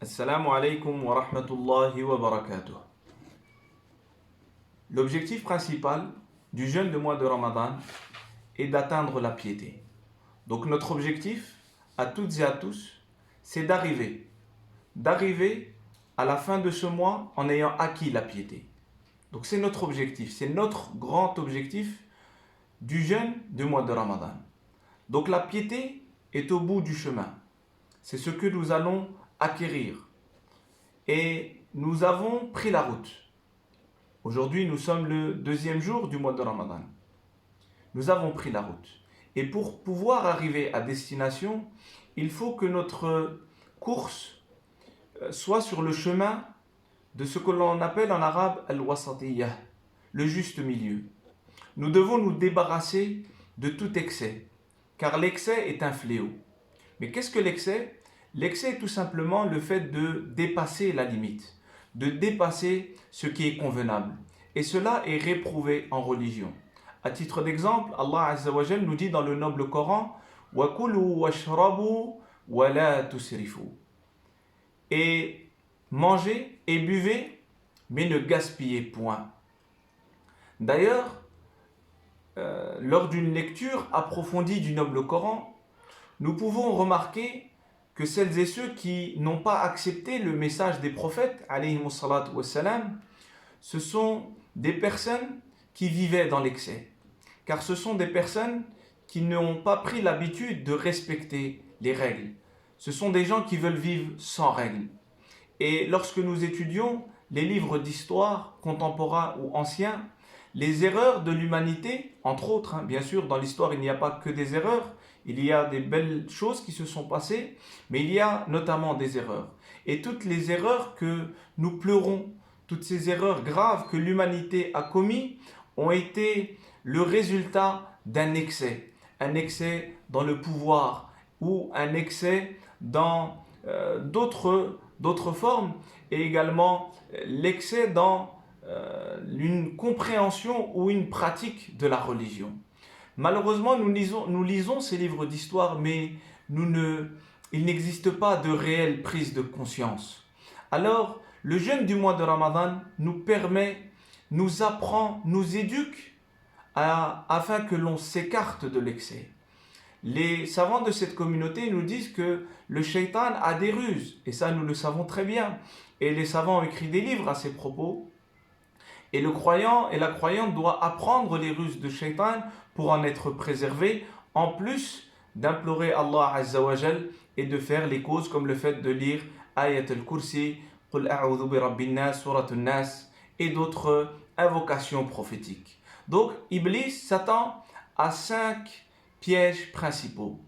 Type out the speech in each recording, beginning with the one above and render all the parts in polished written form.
Assalamu alaikum wa rahmatullahi wa barakatuh. L'objectif principal du jeûne de mois de Ramadan est d'atteindre la piété. Donc notre objectif, à toutes et à tous, c'est d'arriver à la fin de ce mois en ayant acquis la piété. Donc c'est notre objectif, c'est notre grand objectif du jeûne du mois de Ramadan. Donc la piété est au bout du chemin. C'est ce que nous allons acquérir. Et nous avons pris la route. Aujourd'hui, nous sommes le deuxième jour du mois de Ramadan. Nous avons pris la route. Et pour pouvoir arriver à destination, il faut que notre course soit sur le chemin de ce que l'on appelle en arabe al-wasatiyah, le juste milieu. Nous devons nous débarrasser de tout excès, car l'excès est un fléau. Mais qu'est-ce que l'excès ? L'excès est tout simplement le fait de dépasser la limite, de dépasser ce qui est convenable. Et cela est réprouvé en religion. À titre d'exemple, Allah Azza wa Jal nous dit dans le noble Coran « Wa kulu washrabu wa la tusrifu » et mangez et buvez, mais ne gaspillez point. D'ailleurs, lors d'une lecture approfondie du noble Coran, nous pouvons remarquer que celles et ceux qui n'ont pas accepté le message des prophètes, alayhimus salatu wassalam, ce sont des personnes qui vivaient dans l'excès. Car ce sont des personnes qui n'ont pas pris l'habitude de respecter les règles. Ce sont des gens qui veulent vivre sans règles. Et lorsque nous étudions les livres d'histoire contemporains ou anciens, les erreurs de l'humanité, entre autres, bien sûr, dans l'histoire il n'y a pas que des erreurs, il y a des belles choses qui se sont passées, mais il y a notamment des erreurs. Et toutes les erreurs que nous pleurons, toutes ces erreurs graves que l'humanité a commises, ont été le résultat d'un excès. Un excès dans le pouvoir ou un excès dans d'autres formes, et également l'excès dans une compréhension ou une pratique de la religion. Malheureusement, nous lisons ces livres d'histoire, mais il n'existe pas de réelle prise de conscience. Alors, le jeûne du mois de Ramadan nous permet, nous apprend, nous éduque afin que l'on s'écarte de l'excès. Les savants de cette communauté nous disent que le shaitan a des ruses, et ça nous le savons très bien. Et les savants ont écrit des livres à ces propos. Et le croyant et la croyante doivent apprendre les ruses de shaitan pour en être préservé, en plus d'implorer Allah Azza wa Jal et de faire les causes comme le fait de lire Ayat al-Kursi, Qul a'udhu bi rabbin nas, Surat al-Nas et d'autres invocations prophétiques. Donc Iblis s'attend à 5 pièges principaux.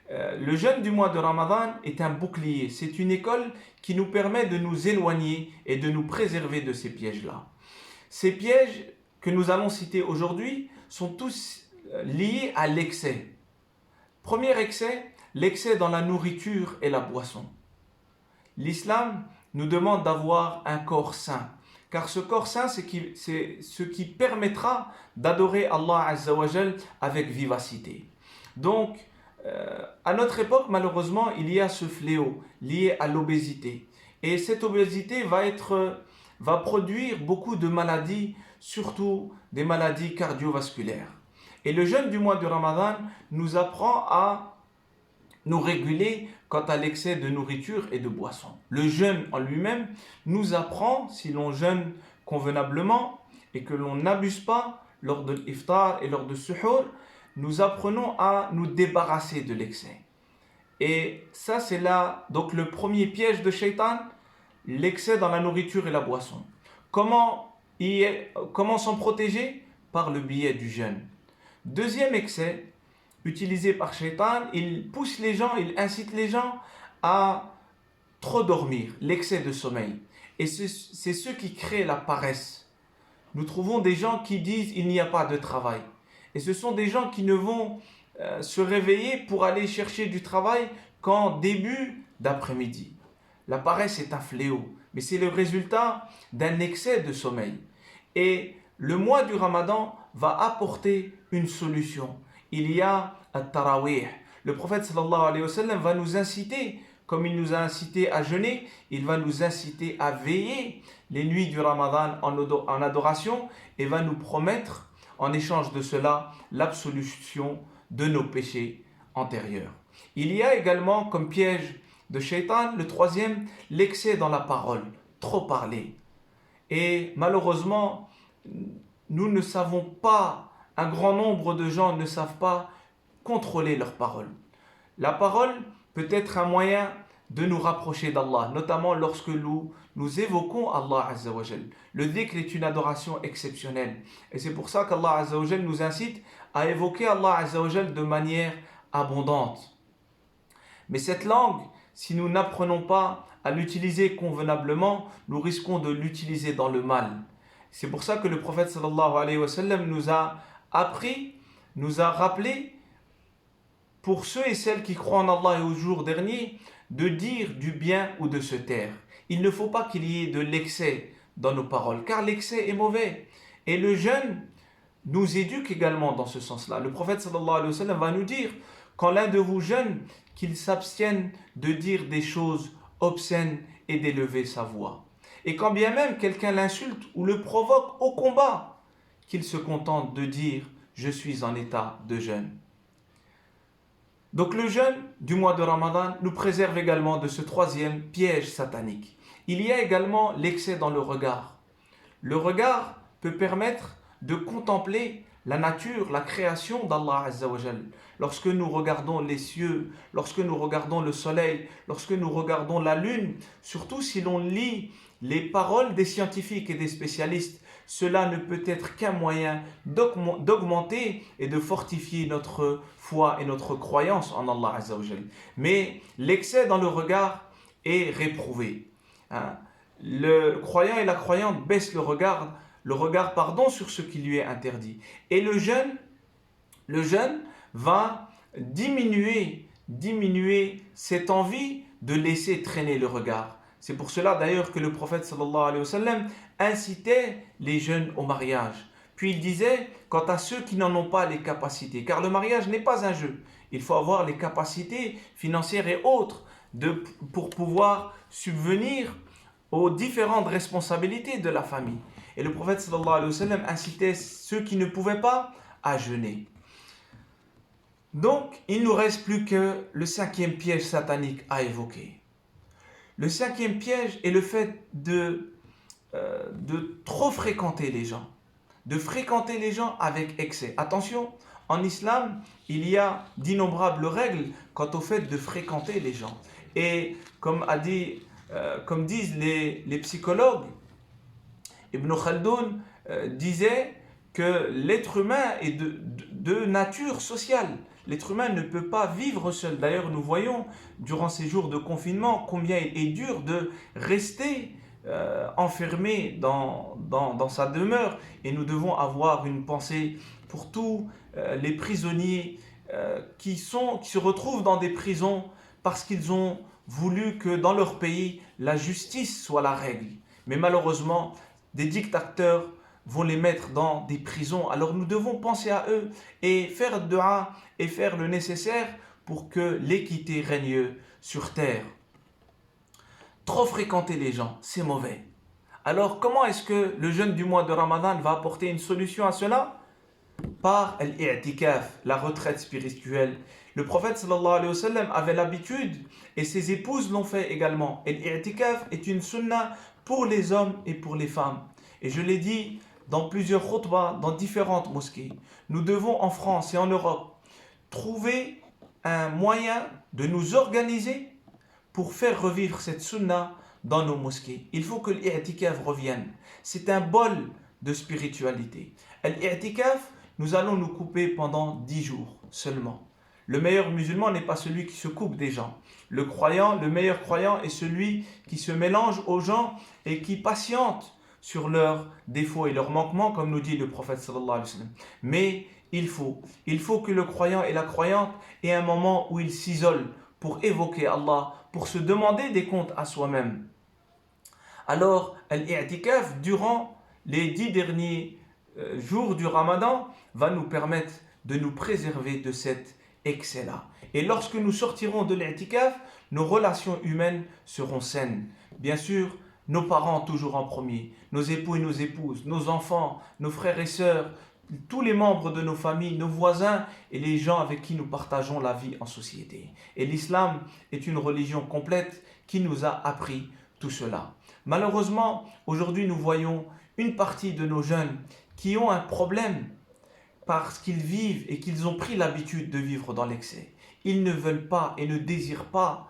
Le jeûne du mois de Ramadan est un bouclier, c'est une école qui nous permet de nous éloigner et de nous préserver de ces pièges-là. Ces pièges que nous allons citer aujourd'hui sont tous liés à l'excès. Premier excès, l'excès dans la nourriture et la boisson. L'islam nous demande d'avoir un corps sain, car ce corps sain, c'est ce qui permettra d'adorer Allah Azza wa Jal avec vivacité. Donc, à notre époque, malheureusement, il y a ce fléau lié à l'obésité. Et cette obésité va produire beaucoup de maladies, surtout des maladies cardiovasculaires. Et le jeûne du mois de Ramadan nous apprend à nous réguler quant à l'excès de nourriture et de boisson. Le jeûne en lui-même nous apprend, si l'on jeûne convenablement et que l'on n'abuse pas lors de l'iftar et lors de suhour, nous apprenons à nous débarrasser de l'excès. Et ça, c'est là, donc le premier piège de Shaitan, l'excès dans la nourriture et la boisson. Comment s'en protéger ? Par le biais du jeûne. Deuxième excès, utilisé par Shaitan, il pousse les gens, il incite les gens à trop dormir, l'excès de sommeil. Et c'est ce qui crée la paresse. Nous trouvons des gens qui disent il n'y a pas de travail. Et ce sont des gens qui ne vont se réveiller pour aller chercher du travail qu'en début d'après-midi. La paresse est un fléau, mais c'est le résultat d'un excès de sommeil. Et le mois du Ramadan va apporter une solution. Il y a at-tarawih. Le prophète sallallahu alayhi wa sallam va nous inciter, comme il nous a incité à jeûner, il va nous inciter à veiller les nuits du Ramadan en adoration et va nous promettre, en échange de cela, l'absolution de nos péchés antérieurs. Il y a également comme piège de Shaitan, le troisième, l'excès dans la parole, trop parler. Et malheureusement, nous ne savons pas, un grand nombre de gens ne savent pas contrôler leurs paroles. La parole peut être un moyen de nous rapprocher d'Allah, notamment lorsque nous évoquons Allah Azza wa Jal. Le dhikr est une adoration exceptionnelle. Et c'est pour ça qu'Allah Azza wa Jal nous incite à évoquer Allah Azza wa Jal de manière abondante. Mais cette langue, si nous n'apprenons pas à l'utiliser convenablement, nous risquons de l'utiliser dans le mal. C'est pour ça que le prophète sallallahu alayhi wa sallam nous a appris, nous a rappelé, pour ceux et celles qui croient en Allah et au jour dernier, de dire du bien ou de se taire. Il ne faut pas qu'il y ait de l'excès dans nos paroles, car l'excès est mauvais. Et le jeûne nous éduque également dans ce sens-là. Le prophète sallallahu alayhi wa sallam va nous dire, quand l'un de vous jeûne, qu'il s'abstienne de dire des choses obscènes et d'élever sa voix. Et quand bien même quelqu'un l'insulte ou le provoque au combat, qu'il se contente de dire « je suis en état de jeûne ». Donc le jeûne du mois de Ramadan nous préserve également de ce troisième piège satanique. Il y a également l'excès dans le regard. Le regard peut permettre de contempler la nature, la création d'Allah Azza wa Jal. Lorsque nous regardons les cieux, lorsque nous regardons le soleil, lorsque nous regardons la lune, surtout si l'on lit les paroles des scientifiques et des spécialistes, cela ne peut être qu'un moyen d'augmenter et de fortifier notre foi et notre croyance en Allah Azza wa Jal. Mais l'excès dans le regard est réprouvé. Le croyant et la croyante baissent le regard sur ce qui lui est interdit. Et le jeûne va diminuer cette envie de laisser traîner le regard. C'est pour cela d'ailleurs que le prophète sallallahu alayhi wa sallam incitait les jeunes au mariage. Puis il disait, quant à ceux qui n'en ont pas les capacités, car le mariage n'est pas un jeu, il faut avoir les capacités financières et autres pour pouvoir subvenir aux différentes responsabilités de la famille. Et le prophète sallallahu alayhi wa sallam incitait ceux qui ne pouvaient pas à jeûner. Donc, il ne nous reste plus que le cinquième piège satanique à évoquer. Le cinquième piège est le fait de trop fréquenter les gens. De fréquenter les gens avec excès. Attention, en islam, il y a d'innombrables règles quant au fait de fréquenter les gens. Et comme disent les psychologues, Ibn Khaldoun disait que l'être humain est de nature sociale. L'être humain ne peut pas vivre seul. D'ailleurs, nous voyons durant ces jours de confinement combien il est dur de rester enfermé dans sa demeure. Et nous devons avoir une pensée pour tous les prisonniers qui se retrouvent dans des prisons parce qu'ils ont voulu que dans leur pays, la justice soit la règle. Mais malheureusement, des dictateurs vont les mettre dans des prisons. Alors nous devons penser à eux et faire dua et faire le nécessaire pour que l'équité règne sur terre. Trop fréquenter les gens, c'est mauvais. Alors comment est-ce que le jeûne du mois de Ramadan va apporter une solution à cela? Par l'i'tikaf, la retraite spirituelle. Le prophète sallallahu alayhi wa sallam avait l'habitude, et ses épouses l'ont fait également. Et l'i'tikaf est une sunna pour les hommes et pour les femmes. Et je l'ai dit dans plusieurs khutbahs, dans différentes mosquées. Nous devons en France et en Europe trouver un moyen de nous organiser pour faire revivre cette sunna dans nos mosquées. Il faut que l'i'tikaf revienne. C'est un bol de spiritualité. L'i'tikaf, nous allons nous couper pendant 10 jours seulement. Le meilleur musulman n'est pas celui qui se coupe des gens. Le meilleur croyant est celui qui se mélange aux gens et qui patiente sur leurs défauts et leurs manquements, comme nous dit le prophète sallallahu alayhi wa sallam. Mais il faut que le croyant et la croyante aient un moment où ils s'isolent pour évoquer Allah, pour se demander des comptes à soi-même. Alors, l'i'tikaf, durant les 10 derniers jours du Ramadan, va nous permettre de nous préserver de cette excès-là. Et lorsque nous sortirons de l'i'tikaf, nos relations humaines seront saines. Bien sûr, nos parents toujours en premier, nos époux et nos épouses, nos enfants, nos frères et sœurs, tous les membres de nos familles, nos voisins et les gens avec qui nous partageons la vie en société. Et l'islam est une religion complète qui nous a appris tout cela. Malheureusement, aujourd'hui nous voyons une partie de nos jeunes qui ont un problème parce qu'ils vivent et qu'ils ont pris l'habitude de vivre dans l'excès. Ils ne veulent pas et ne désirent pas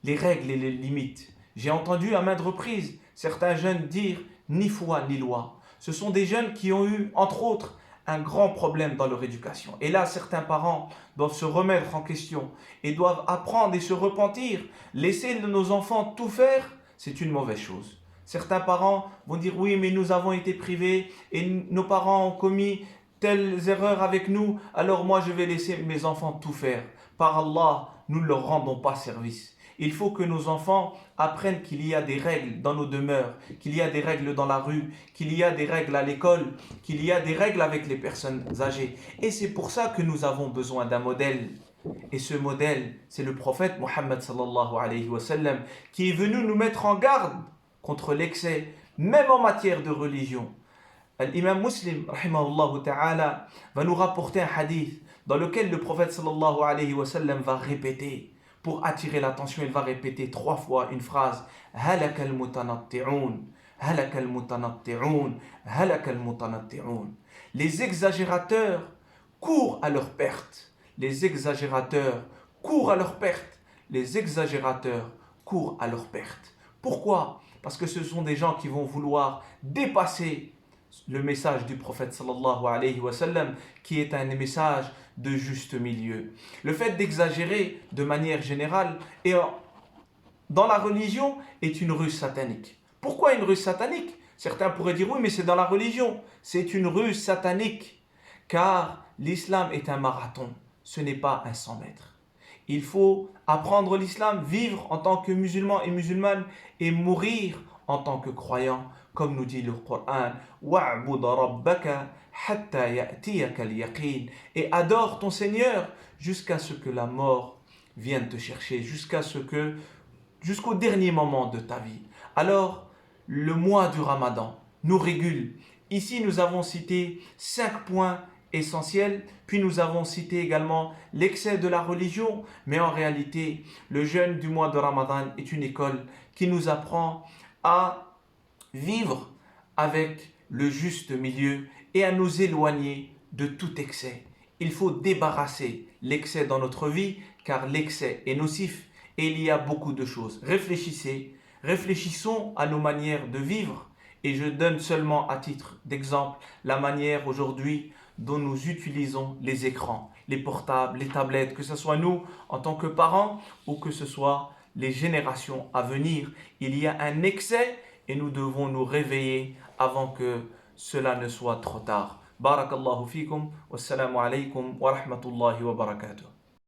les règles et les limites. J'ai entendu à maintes reprises certains jeunes dire ni foi ni loi. Ce sont des jeunes qui ont eu, entre autres, un grand problème dans leur éducation. Et là, certains parents doivent se remettre en question et doivent apprendre et se repentir. Laisser nos enfants tout faire, c'est une mauvaise chose. Certains parents vont dire oui, mais nous avons été privés et nos parents ont commis telles erreurs avec nous, alors moi je vais laisser mes enfants tout faire. Par Allah, nous ne leur rendons pas service. Il faut que nos enfants apprennent qu'il y a des règles dans nos demeures, qu'il y a des règles dans la rue, qu'il y a des règles à l'école, qu'il y a des règles avec les personnes âgées. Et c'est pour ça que nous avons besoin d'un modèle. Et ce modèle, c'est le prophète Mohammed sallallahu alayhi wa sallam qui est venu nous mettre en garde contre l'excès, même en matière de religion. L'imam Muslim, rahimahullah ta'ala, va nous rapporter un hadith dans lequel le prophète sallallahu alayhi wa sallam va répéter, pour attirer l'attention, il va répéter 3 fois une phrase halaka al-mutanatti'un, halaka al-mutanatti'un, halaka al-mutanatti'un. Les exagérateurs courent à leur perte. Les exagérateurs courent à leur perte. Les exagérateurs courent à leur perte. Pourquoi? Parce que ce sont des gens qui vont vouloir dépasser le message du prophète sallallahu alayhi wa sallam, qui est un message de juste milieu. Le fait d'exagérer de manière générale et dans la religion est une ruse satanique. Pourquoi une ruse satanique? Certains pourraient dire oui, mais c'est dans la religion. C'est une ruse satanique car l'islam est un marathon, ce n'est pas un 100 mètres. Il faut apprendre l'islam, vivre en tant que musulman et musulmane et mourir en tant que croyant, comme nous dit le Coran, wa'bud rabbaka hatta ya'tiyaka al-yaqin, et adore ton Seigneur jusqu'à ce que la mort vienne te chercher, jusqu'au dernier moment de ta vie. Alors, le mois du Ramadan nous régule. Ici, nous avons cité 5 points essentiels, puis nous avons cité également l'excès de la religion, mais en réalité, le jeûne du mois de Ramadan est une école qui nous apprend à vivre avec le juste milieu et à nous éloigner de tout excès. Il faut débarrasser l'excès dans notre vie car l'excès est nocif et il y a beaucoup de choses. Réfléchissons à nos manières de vivre et je donne seulement à titre d'exemple la manière aujourd'hui dont nous utilisons les écrans, les portables, les tablettes, que ce soit nous en tant que parents ou que ce soit les générations à venir. Il y a un excès et nous devons nous réveiller avant que cela ne soit trop tard. Barakallahu fikum, wassalamu alaykum wa rahmatullahi wa barakatuh.